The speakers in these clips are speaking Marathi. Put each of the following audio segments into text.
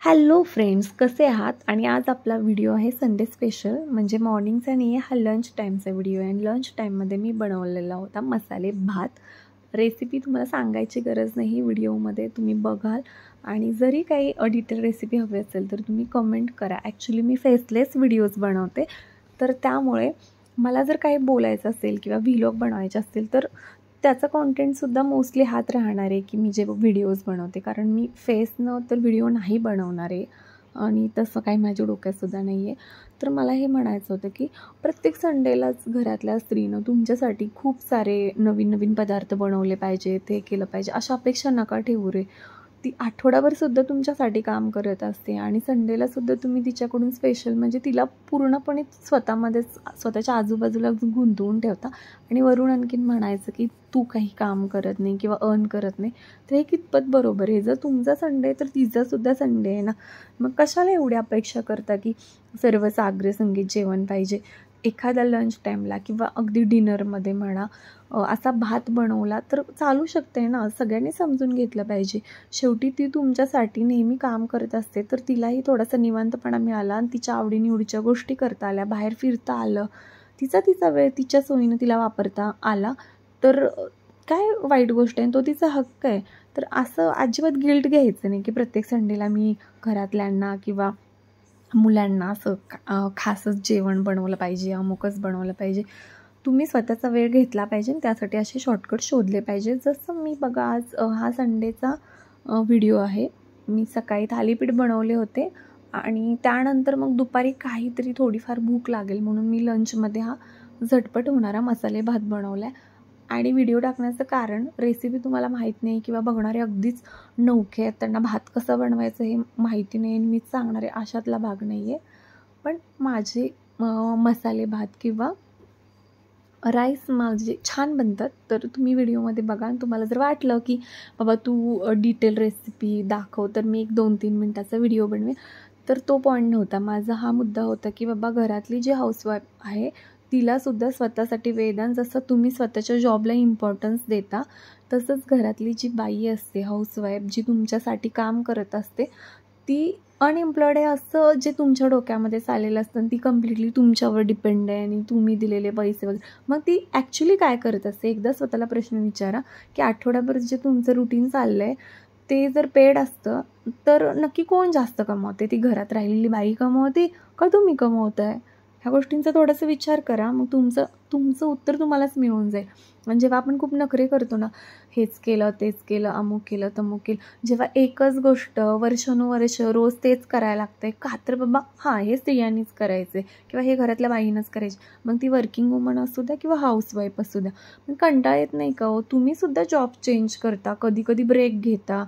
हॅलो फ्रेंड्स, कसे आहात? आणि आज आपला व्हिडिओ आहे संडे स्पेशल, म्हणजे मॉर्निंगचा नाही आहे, हा लंच टाईमचा व्हिडिओ आहे. आणि लंच टाईममध्ये मी बनवलेला होता मसाले भात. रेसिपी तुम्हाला सांगायची गरज नाही, व्हिडिओमध्ये तुम्ही बघाल. आणि जरी काही डिटेल रेसिपी हवी असेल तर तुम्ही कमेंट करा. ॲक्च्युली मी फेसलेस व्हिडिओज बनवते, तर त्यामुळे मला जर काही बोलायचं असेल किंवा व्हिलॉग बनवायचे असतील तर त्याचा कॉन्टेंटसुद्धा मोस्टली हात राहणार आहे की मी जे व्हिडिओज बनवते, कारण मी फेसनं तर व्हिडिओ नाही बनवणार आहे आणि तसं काही माझ्या डोक्यातसुद्धा नाही आहे. तर मला हे म्हणायचं होतं की प्रत्येक संडेलाच घरातल्या स्त्रीनं तुमच्यासाठी खूप सारे नवीन नवीन पदार्थ बनवले पाहिजे, ते केलं पाहिजे, अशा अपेक्षा नका ठेवू रे. ती आठवडाभरसुद्धा तुमच्यासाठी काम करत असते आणि संडेलासुद्धा तुम्ही तिच्याकडून स्पेशल म्हणजे तिला पूर्णपणे स्वतःमध्येच स्वतःच्या आजूबाजूला गुंतवून ठेवता आणि वरून आणखीन म्हणायचं की तू काही काम करत नाही किंवा अर्न करत नाही. तर हे कितपत बरोबर आहे? जर तुमचा संडे आहे तर तिचासुद्धा संडे आहे ना. मग कशाला एवढी अपेक्षा करता की सर्व साग्र संगीत जेवण पाहिजे? एखाद्या लंच टाईमला किंवा अगदी डिनरमध्ये म्हणा असा भात बनवला तर चालू शकते ना. सगळ्यांनी समजून घेतलं पाहिजे. शेवटी ती तुमच्यासाठी नेहमी काम करत असते, तर तिलाही थोडासा निवांतपणा मिळाला आणि तिच्या आवडीनिवडीच्या गोष्टी करता आल्या, बाहेर फिरता आलं, तिचा वेळ तिच्या सोयीनं तिला वापरता आला, तर काय वाईट गोष्ट आहे? तो तिचा हक्क आहे. तर असं अजिबात गिल्ट घ्यायचं नाही की प्रत्येक संडेला मी घरातल्यांना किंवा मुलांना असं खासच जेवण बनवलं पाहिजे, अमुकच बनवलं पाहिजे. तुम्ही स्वतःचा वेळ घेतला पाहिजे आणि त्यासाठी असे शॉर्टकट शोधले पाहिजे. जसं मी बघा आज हा संडेचा व्हिडिओ आहे. मी सकाळी थालीपीठ बनवले होते आणि त्यानंतर मग दुपारी काहीतरी थोडीफार भूक लागेल म्हणून मी लंचमध्ये हा झटपट होणारा मसाले भात बनवला आहे. आणि व्हिडिओ टाकण्याचं कारण, रेसिपी तुम्हाला माहीत नाही किंवा बघणारे अगदीच नवखे आहेत, त्यांना भात कसं बनवायचं हे माहिती नाही आणि मीच सांगणारे अशातला भाग नाही आहे. पण माझे मसाले भात किंवा राईस माझे छान बनतात. तर तुम्ही व्हिडिओमध्ये बघा आणि तुम्हाला जर वाटलं की बाबा तू डिटेल रेसिपी दाखव तर मी एक 2-3 मिनटाचा व्हिडिओ बनवेन, तर तो पॉईंट नव्हता. माझा हा मुद्दा होता की बाबा घरातली जी हाऊसवाईफ आहे तिलासुद्धा स्वतःसाठी वेळ द्या. जसं तुम्ही स्वतःच्या जॉबला इम्पॉर्टन्स देता तसंच घरातली जी बाई असते, हाऊसवाईफ, जी तुमच्यासाठी काम करत असते, ती अनएम्प्लॉयड आहे असं जे तुमच्या डोक्यामध्ये चाललेलं असतं, ती कम्प्लिटली तुमच्यावर डिपेंड आहे आणि तुम्ही दिलेले पैसे वगैरे. मग ती ॲक्च्युली काय करत असते? एकदा स्वतःला प्रश्न विचारा की आठवड्याभर जे तुमचं रुटीन चाललं आहे ते जर पेड असतं तर नक्की कोण जास्त कमवते? ती घरात राहिलेली बाई कमवते का तुम्ही कमवताय? ह्या गोष्टींचा थोडासा विचार करा. मग तुमचं उत्तर तुम्हालाच मिळून जाईल. आणि जेव्हा आपण खूप नखरे करतो ना, हेच केलं, तेच केलं, अमुक केलं, तमुक केलं, जेव्हा एकच गोष्ट वर्षानुवर्ष रोज तेच करायला लागतंय का, तर बाबा हां, हे स्त्रियांनीच करायचं आहे किंवा हे घरातल्या बाईंनाच करायचे. मग ती वर्किंग वुमन असू द्या किंवा हाऊसवाईफ असू द्या. पण कंटाळा येत नाही का हो? तुम्हीसुद्धा जॉब चेंज करता, कधी कधी ब्रेक घेता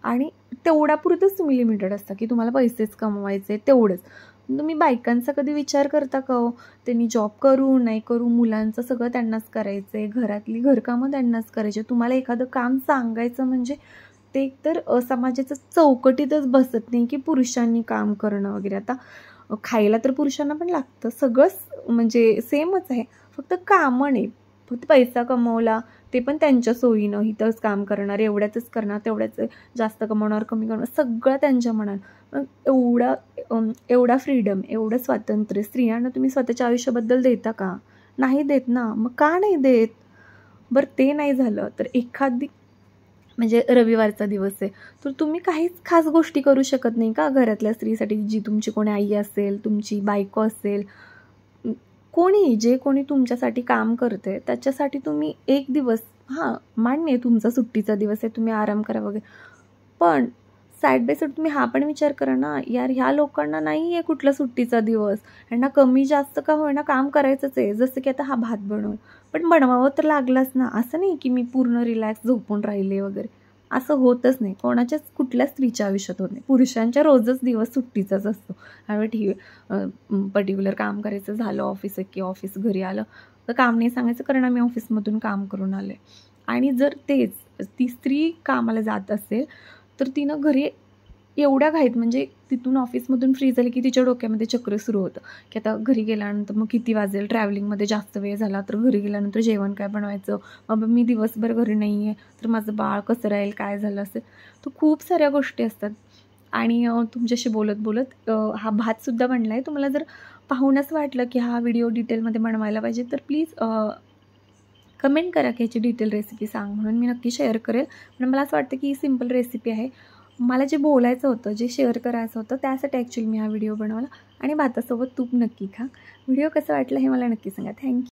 आणि तेवढ्यापुरतंच तुम्ही लिमिटेड असता की तुम्हाला पैसेच कमवायचे तेवढंच. तुम्ही बायकांचा कधी विचार करता का हो? त्यांनी जॉब करू नाही करू, मुलांचं सगळं त्यांनाच करायचं आहे, घरातली घरकामं त्यांनाच करायची. तुम्हाला एखादं काम सांगायचं म्हणजे ते एकतर समाजाच्या चौकटीतच बसत नाही की पुरुषांनी काम करणं वगैरे. आता खायला तर पुरुषांना पण लागतं, सगळंच म्हणजे सेमच आहे, फक्त कामं नाही. फक्त पैसा कमवला ते पण त्यांच्या सोयीनं, इथंच काम करणार, एवढ्यातच करणार, तेवढ्याच जास्त कमवणार, कमी करणार, सगळं त्यांच्या मनानं. मग एवढा फ्रीडम, एवढं स्वातंत्र्य स्त्रियांना तुम्ही स्वतःच्या आयुष्याबद्दल देता का? नाही देत ना. मग का नाही देत? बरं ते नाही झालं तर एखादी म्हणजे रविवारचा दिवस आहे तर तुम्ही काहीच खास गोष्टी करू शकत नाही का घरातल्या स्त्रीसाठी? जी तुमची कोणी आई असेल, तुमची बायको असेल, कोणी जे कोणी तुमच्यासाठी काम करते त्याच्यासाठी तुम्ही एक दिवस, हां मान्य आहे तुमचा सुट्टीचा दिवस आहे, तुम्ही आराम करा वगैरे, पण साईड बाय साईड तुम्ही हा पण विचार करा ना, यार ह्या लोकांना नाही आहे कुठला सुट्टीचा दिवस, यांना कमी जास्त का होईना काम करायचंच आहे. जसं की आता हा भात बनवून पण बनवावं तर लागलाच ना. असं नाही की मी पूर्ण रिलॅक्स झोपून राहिले वगैरे, असं होतच नाही. कोणाच्याच कुठल्या स्त्रीच्या आयुष्यात होत नाही. पुरुषांच्या रोजच दिवस सुट्टीचाच असतो. त्यामुळे पर्टिक्युलर काम करायचं झालं, ऑफिस आहे की ऑफिस घरी आलं तर काम नाही सांगायचं, कारण आम्ही ऑफिसमधून काम करून आले. आणि जर तेच ती स्त्री कामाला जात असेल तर तिनं घरी एवढ्या घाईत, म्हणजे तिथून ऑफिसमधून फ्री झाली की तिच्या डोक्यामध्ये चक्र सुरू होतं की आता घरी गेल्यानंतर मग किती वाजेल, ट्रॅव्हलिंगमध्ये जास्त वेळ झाला तर घरी गेल्यानंतर जेवण काय बनवायचं, बाबा मी दिवसभर घरी नाही आहे तर माझं बाळ कसं राहील, काय झालं असेल, तर खूप साऱ्या गोष्टी असतात. आणि तुमच्याशी बोलत बोलत हा भातसुद्धा बनला आहे. तुम्हाला जर पाहूनच वाटलं की हा व्हिडिओ डिटेलमध्ये बनवायला पाहिजे तर प्लीज कमेंट करा की याची डिटेल रेसिपी सांग म्हणून. मी नक्की शेअर करेल. पण मला असं वाटतं की ही सिम्पल रेसिपी आहे. मला जे बोलायचं होतं, जे शेअर करायचं होतं त्यासाठी ॲक्च्युली मी हा व्हिडिओ बनवला. आणि भातासोबत तूप नक्की खा. व्हिडिओ कसा वाटला हे मला नक्की सांगा. थँक्यू.